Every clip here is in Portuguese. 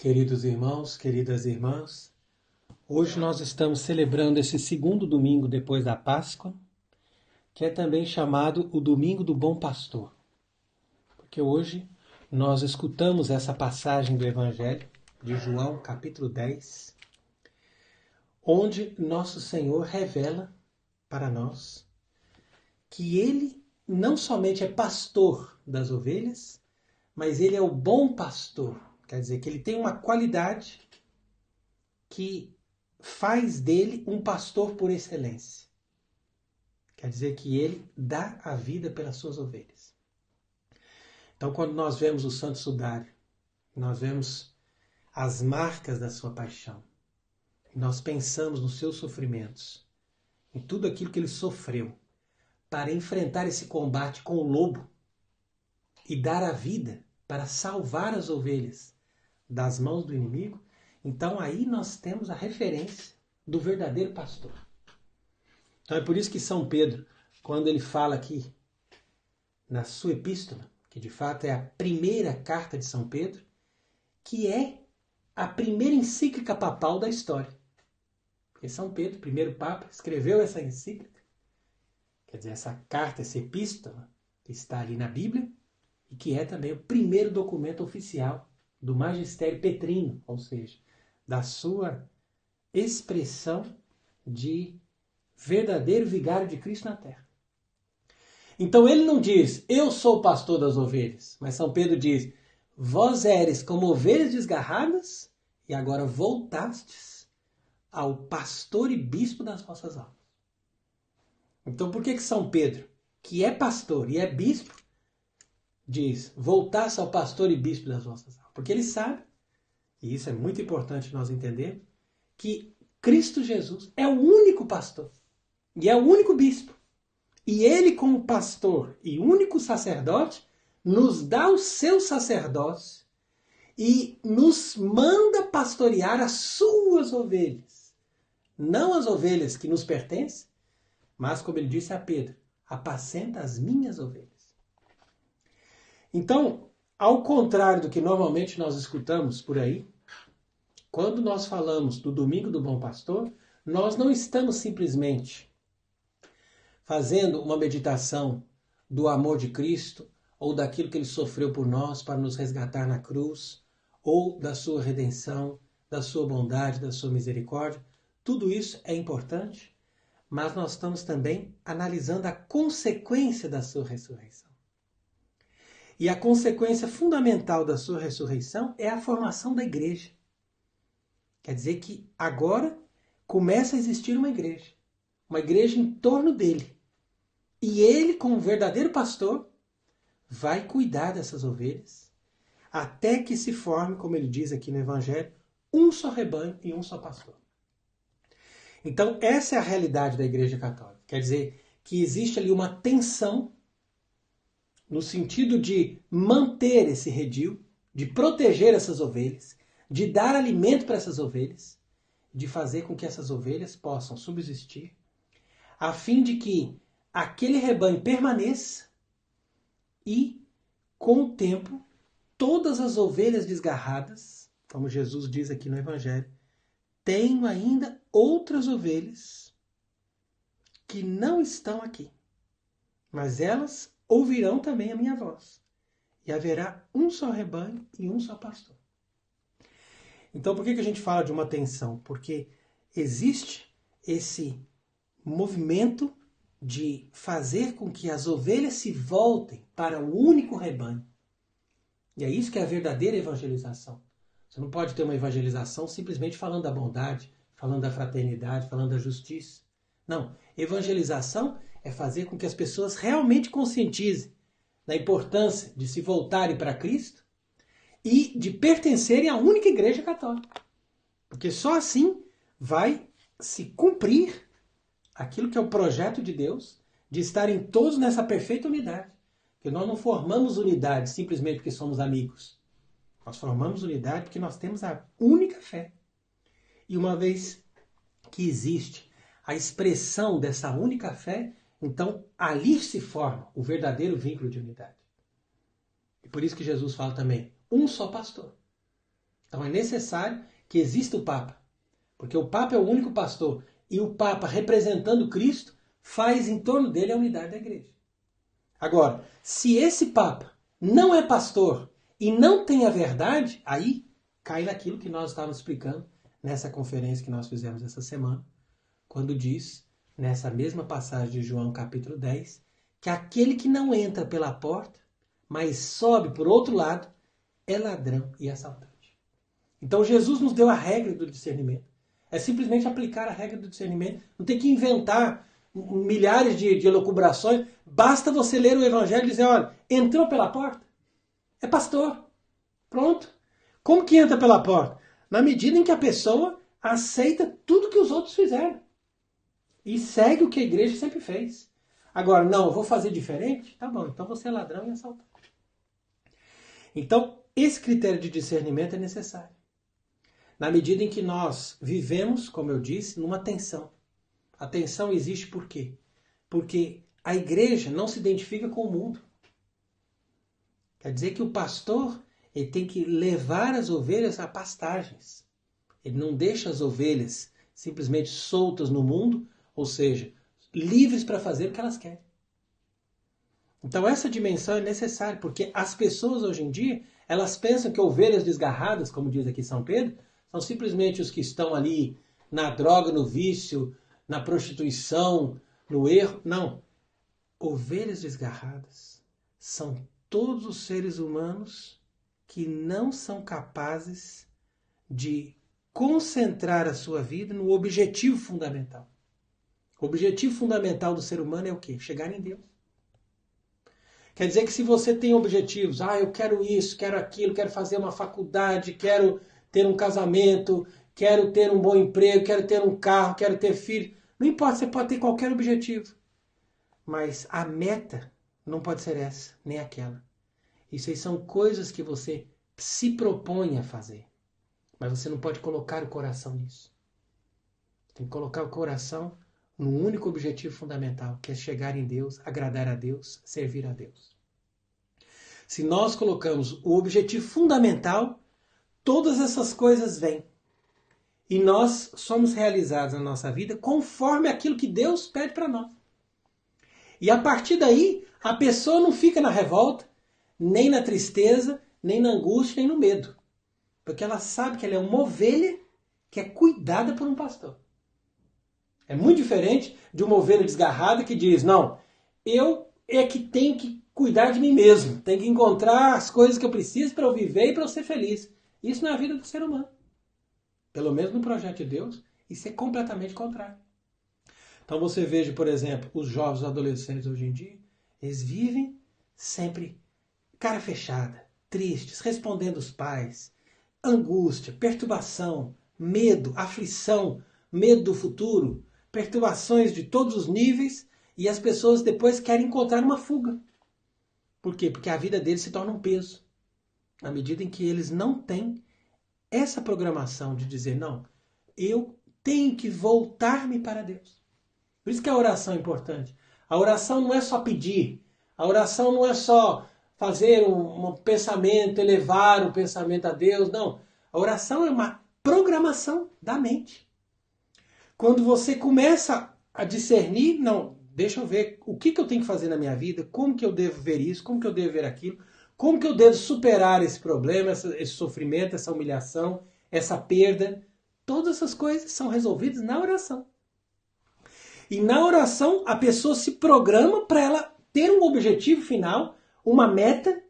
Queridos irmãos, queridas irmãs, hoje nós estamos celebrando esse segundo domingo depois da Páscoa, que é também chamado o Domingo do Bom Pastor, porque hoje nós escutamos essa passagem do Evangelho de João, capítulo 10, onde nosso Senhor revela para nós que Ele não somente é pastor das ovelhas, mas Ele é o bom pastor. Quer dizer, que Ele tem uma qualidade que faz dele um pastor por excelência. Quer dizer que Ele dá a vida pelas suas ovelhas. Então, quando nós vemos o Santo Sudário, nós vemos as marcas da sua paixão, nós pensamos nos seus sofrimentos, em tudo aquilo que Ele sofreu para enfrentar esse combate com o lobo e dar a vida para salvar as ovelhas das mãos do inimigo, então aí nós temos a referência do verdadeiro pastor. Então é por isso que São Pedro, quando ele fala aqui na sua epístola, que de fato é a primeira carta de São Pedro, que é a primeira encíclica papal da história. Porque São Pedro, primeiro papa, escreveu essa encíclica, quer dizer, essa carta, essa epístola, que está ali na Bíblia, e que é também o primeiro documento oficial do magistério petrino, ou seja, da sua expressão de verdadeiro vigário de Cristo na terra. Então ele não diz, eu sou o pastor das ovelhas, mas São Pedro diz, vós eres como ovelhas desgarradas e agora voltastes ao pastor e bispo das vossas almas. Então por que São Pedro, que é pastor e é bispo, diz, voltasse ao pastor e bispo das vossas almas? Porque ele sabe, e isso é muito importante nós entendermos, que Cristo Jesus é o único pastor e é o único bispo. E ele, como pastor e único sacerdote, nos dá o seu sacerdócio e nos manda pastorear as suas ovelhas. Não as ovelhas que nos pertencem, mas, como ele disse a Pedro, apacenta as minhas ovelhas. Então, ao contrário do que normalmente nós escutamos por aí, quando nós falamos do Domingo do Bom Pastor, nós não estamos simplesmente fazendo uma meditação do amor de Cristo ou daquilo que Ele sofreu por nós para nos resgatar na cruz, ou da sua redenção, da sua bondade, da sua misericórdia. Tudo isso é importante, mas nós estamos também analisando a consequência da sua ressurreição. E a consequência fundamental da sua ressurreição é a formação da igreja. Quer dizer que agora começa a existir uma igreja em torno dele. E ele, como verdadeiro pastor, vai cuidar dessas ovelhas até que se forme, como ele diz aqui no Evangelho, um só rebanho e um só pastor. Então essa é a realidade da Igreja Católica. Quer dizer que existe ali uma tensão no sentido de manter esse redil, de proteger essas ovelhas, de dar alimento para essas ovelhas, de fazer com que essas ovelhas possam subsistir, a fim de que aquele rebanho permaneça e, com o tempo, todas as ovelhas desgarradas, como Jesus diz aqui no Evangelho, tenho ainda outras ovelhas que não estão aqui, mas elas ouvirão também a minha voz, e haverá um só rebanho e um só pastor. Então, por que a gente fala de uma tensão? Porque existe esse movimento de fazer com que as ovelhas se voltem para o único rebanho. E é isso que é a verdadeira evangelização. Você não pode ter uma evangelização simplesmente falando da bondade, falando da fraternidade, falando da justiça. Não, evangelização é fazer com que as pessoas realmente conscientizem da importância de se voltarem para Cristo e de pertencerem à única Igreja Católica. Porque só assim vai se cumprir aquilo que é o projeto de Deus, de estarem todos nessa perfeita unidade. Porque nós não formamos unidade simplesmente porque somos amigos. Nós formamos unidade porque nós temos a única fé. E uma vez que existe a expressão dessa única fé, então ali se forma o verdadeiro vínculo de unidade. E por isso que Jesus fala também, um só pastor. Então é necessário que exista o Papa, porque o Papa é o único pastor, e o Papa, representando Cristo, faz em torno dele a unidade da igreja. Agora, se esse Papa não é pastor e não tem a verdade, aí cai naquilo que nós estávamos explicando nessa conferência que nós fizemos essa semana, quando diz, nessa mesma passagem de João capítulo 10, que aquele que não entra pela porta, mas sobe por outro lado, é ladrão e assaltante. Então Jesus nos deu a regra do discernimento. É simplesmente aplicar a regra do discernimento. Não tem que inventar milhares de elucubrações. Basta você ler o Evangelho e dizer, olha, entrou pela porta? É pastor. Pronto. Como que entra pela porta? Na medida em que a pessoa aceita tudo que os outros fizeram. E segue o que a igreja sempre fez. Agora, não, eu vou fazer diferente? Tá bom, então você é ladrão e assaltante. Então, esse critério de discernimento é necessário. Na medida em que nós vivemos, como eu disse, numa tensão. A tensão existe por quê? Porque a igreja não se identifica com o mundo. Quer dizer que o pastor ele tem que levar as ovelhas a pastagens. Ele não deixa as ovelhas simplesmente soltas no mundo, ou seja, livres para fazer o que elas querem. Então essa dimensão é necessária, porque as pessoas hoje em dia, elas pensam que ovelhas desgarradas, como diz aqui São Pedro, são simplesmente os que estão ali na droga, no vício, na prostituição, no erro. Não. Ovelhas desgarradas são todos os seres humanos que não são capazes de concentrar a sua vida no objetivo fundamental. O objetivo fundamental do ser humano é o quê? Chegar em Deus. Quer dizer que se você tem objetivos, eu quero isso, quero aquilo, quero fazer uma faculdade, quero ter um casamento, quero ter um bom emprego, quero ter um carro, quero ter filho. Não importa, você pode ter qualquer objetivo. Mas a meta não pode ser essa, nem aquela. Isso aí são coisas que você se propõe a fazer. Mas você não pode colocar o coração nisso. Tem que colocar o coração no único objetivo fundamental, que é chegar em Deus, agradar a Deus, servir a Deus. Se nós colocamos o objetivo fundamental, todas essas coisas vêm. E nós somos realizados na nossa vida conforme aquilo que Deus pede para nós. E a partir daí, a pessoa não fica na revolta, nem na tristeza, nem na angústia, nem no medo. Porque ela sabe que ela é uma ovelha que é cuidada por um pastor. É muito diferente de uma ovelha desgarrada que diz, não, eu é que tenho que cuidar de mim mesmo, tenho que encontrar as coisas que eu preciso para eu viver e para eu ser feliz. Isso não é a vida do ser humano. Pelo menos no projeto de Deus, isso é completamente contrário. Então você veja, por exemplo, os jovens adolescentes hoje em dia, eles vivem sempre cara fechada, tristes, respondendo os pais, angústia, perturbação, medo, aflição, medo do futuro, perturbações de todos os níveis, e as pessoas depois querem encontrar uma fuga. Por quê? Porque a vida deles se torna um peso. Na medida em que eles não têm essa programação de dizer, não, eu tenho que voltar-me para Deus. Por isso que a oração é importante. A oração não é só pedir. A oração não é só fazer um pensamento, elevar o pensamento a Deus. Não. A oração é uma programação da mente. Quando você começa a discernir, não, deixa eu ver o que eu tenho que fazer na minha vida, como que eu devo ver isso, como que eu devo ver aquilo, como que eu devo superar esse problema, esse sofrimento, essa humilhação, essa perda. Todas essas coisas são resolvidas na oração. E na oração a pessoa se programa para ela ter um objetivo final, uma meta,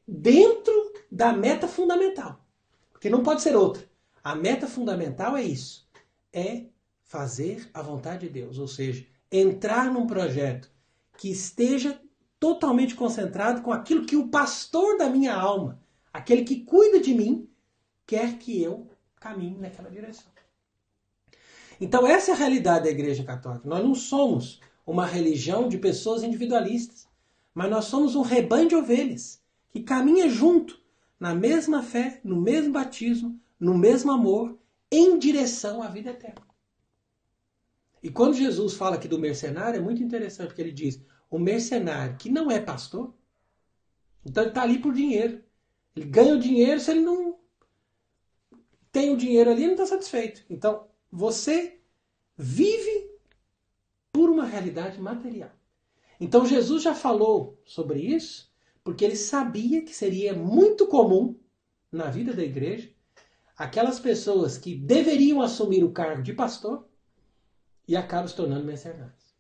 dentro da meta fundamental. Porque não pode ser outra. A meta fundamental é isso. É fazer a vontade de Deus. Ou seja, entrar num projeto que esteja totalmente concentrado com aquilo que o pastor da minha alma, aquele que cuida de mim, quer que eu caminhe naquela direção. Então essa é a realidade da Igreja Católica. Nós não somos uma religião de pessoas individualistas, mas nós somos um rebanho de ovelhas que caminha junto, na mesma fé, no mesmo batismo, no mesmo amor, em direção à vida eterna. E quando Jesus fala aqui do mercenário, é muito interessante, porque ele diz, o mercenário que não é pastor, então ele está ali por dinheiro. Ele ganha o dinheiro se ele não tem o dinheiro ali e não está satisfeito. Então, você vive por uma realidade material. Então, Jesus já falou sobre isso, porque ele sabia que seria muito comum na vida da igreja aquelas pessoas que deveriam assumir o cargo de pastor e acabam se tornando mercenários.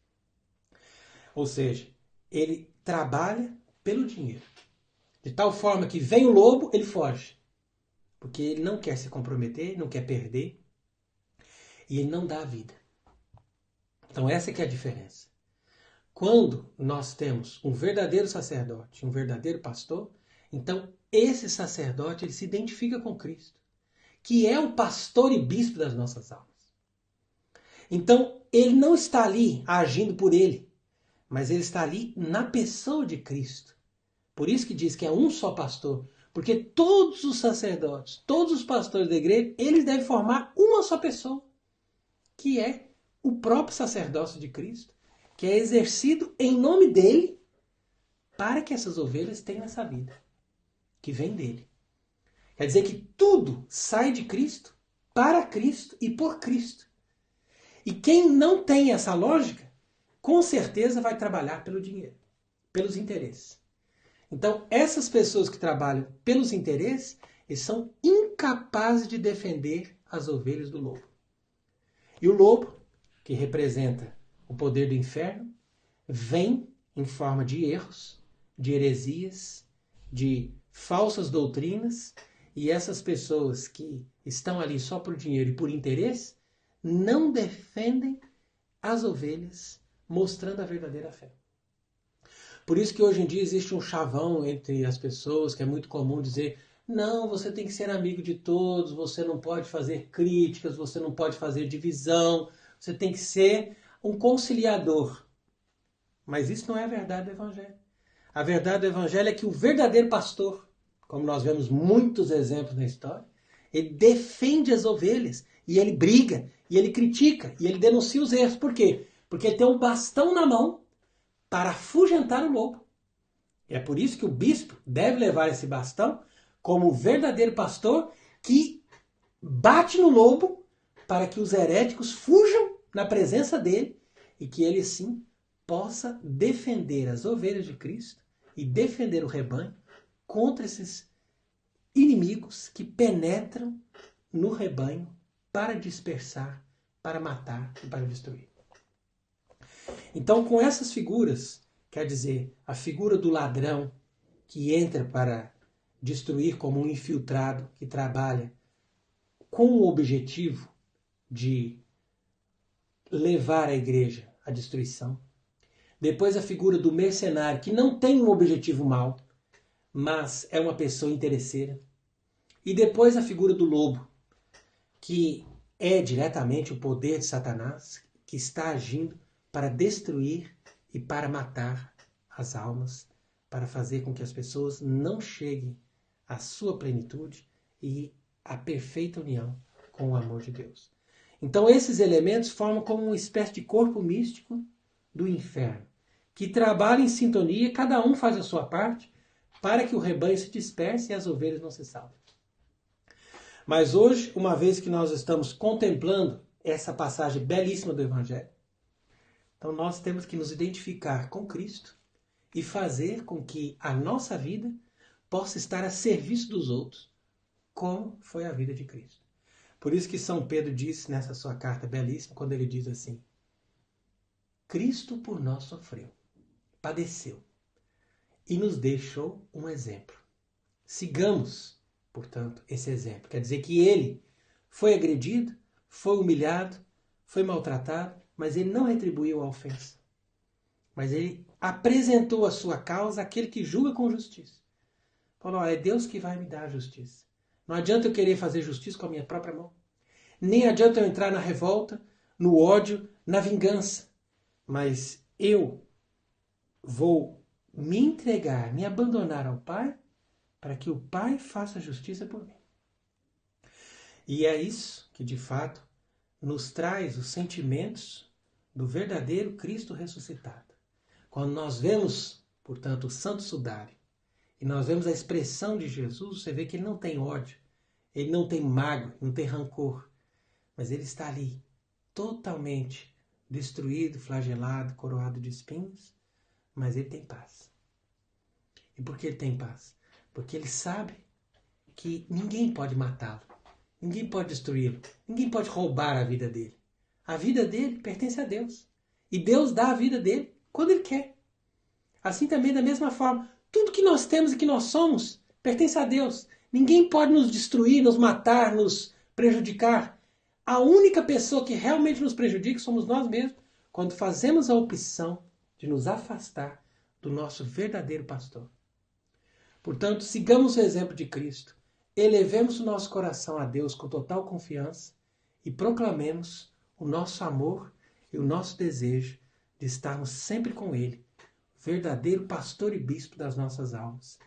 Ou seja, ele trabalha pelo dinheiro. De tal forma que vem o lobo, ele foge. Porque ele não quer se comprometer, não quer perder. E ele não dá a vida. Então essa que é a diferença. Quando nós temos um verdadeiro sacerdote, um verdadeiro pastor, então esse sacerdote ele se identifica com Cristo, que é o pastor e bispo das nossas almas. Então ele não está ali agindo por ele, mas ele está ali na pessoa de Cristo. Por isso que diz que é um só pastor. Porque todos os sacerdotes, todos os pastores da igreja, eles devem formar uma só pessoa, que é o próprio sacerdócio de Cristo, que é exercido em nome dele, para que essas ovelhas tenham essa vida, que vem dele. Quer dizer que tudo sai de Cristo, para Cristo e por Cristo. E quem não tem essa lógica, com certeza vai trabalhar pelo dinheiro, pelos interesses. Então, essas pessoas que trabalham pelos interesses, eles são incapazes de defender as ovelhas do lobo. E o lobo, que representa o poder do inferno, vem em forma de erros, de heresias, de falsas doutrinas, e essas pessoas que estão ali só por dinheiro e por interesse, não defendem as ovelhas, mostrando a verdadeira fé. Por isso que hoje em dia existe um chavão entre as pessoas, que é muito comum dizer: não, você tem que ser amigo de todos, você não pode fazer críticas, você não pode fazer divisão, você tem que ser um conciliador. Mas isso não é a verdade do Evangelho. A verdade do Evangelho é que o verdadeiro pastor, como nós vemos muitos exemplos na história, ele defende as ovelhas, e ele briga, e ele critica, e ele denuncia os erros. Por quê? Porque ele tem um bastão na mão para afugentar o lobo. E é por isso que o bispo deve levar esse bastão como o verdadeiro pastor que bate no lobo para que os heréticos fujam na presença dele e que ele sim possa defender as ovelhas de Cristo e defender o rebanho contra esses inimigos que penetram no rebanho para dispersar, para matar e para destruir. Então, com essas figuras, quer dizer, a figura do ladrão que entra para destruir como um infiltrado que trabalha com o objetivo de levar a igreja à destruição. Depois a figura do mercenário que não tem um objetivo mau, mas é uma pessoa interesseira. E depois a figura do lobo, que é diretamente o poder de Satanás, que está agindo para destruir e para matar as almas, para fazer com que as pessoas não cheguem à sua plenitude e à perfeita união com o amor de Deus. Então esses elementos formam como uma espécie de corpo místico do inferno, que trabalha em sintonia, cada um faz a sua parte, para que o rebanho se disperse e as ovelhas não se salvem. Mas hoje, uma vez que nós estamos contemplando essa passagem belíssima do Evangelho, então nós temos que nos identificar com Cristo e fazer com que a nossa vida possa estar a serviço dos outros, como foi a vida de Cristo. Por isso que São Pedro disse nessa sua carta belíssima, quando ele diz assim: Cristo por nós sofreu, padeceu e nos deixou um exemplo. Sigamos, portanto, esse exemplo. Quer dizer que ele foi agredido, foi humilhado, foi maltratado, mas ele não retribuiu a ofensa. Mas ele apresentou a sua causa àquele que julga com justiça. Falou: é Deus que vai me dar a justiça. Não adianta eu querer fazer justiça com a minha própria mão. Nem adianta eu entrar na revolta, no ódio, na vingança. Mas eu vou me entregar, me abandonar ao Pai, para que o Pai faça justiça por mim. E é isso que, de fato, nos traz os sentimentos do verdadeiro Cristo ressuscitado. Quando nós vemos, portanto, o Santo Sudário, e nós vemos a expressão de Jesus, você vê que ele não tem ódio, Ele não tem mágoa, não tem rancor, mas ele está ali, totalmente destruído, flagelado, coroado de espinhos, mas ele tem paz. E por que ele tem paz? Porque ele sabe que ninguém pode matá-lo, ninguém pode destruí-lo, ninguém pode roubar a vida dele. A vida dele pertence a Deus. E Deus dá a vida dele quando ele quer. Assim também, da mesma forma, tudo que nós temos e que nós somos pertence a Deus. Ninguém pode nos destruir, nos matar, nos prejudicar. A única pessoa que realmente nos prejudica somos nós mesmos, quando fazemos a opção de nos afastar do nosso verdadeiro pastor. Portanto, sigamos o exemplo de Cristo, elevemos o nosso coração a Deus com total confiança e proclamemos o nosso amor e o nosso desejo de estarmos sempre com Ele, verdadeiro pastor e bispo das nossas almas,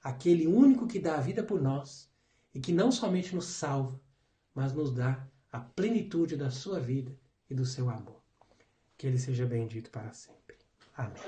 aquele único que dá a vida por nós e que não somente nos salva, mas nos dá a plenitude da sua vida e do seu amor. Que Ele seja bendito para sempre. Amém.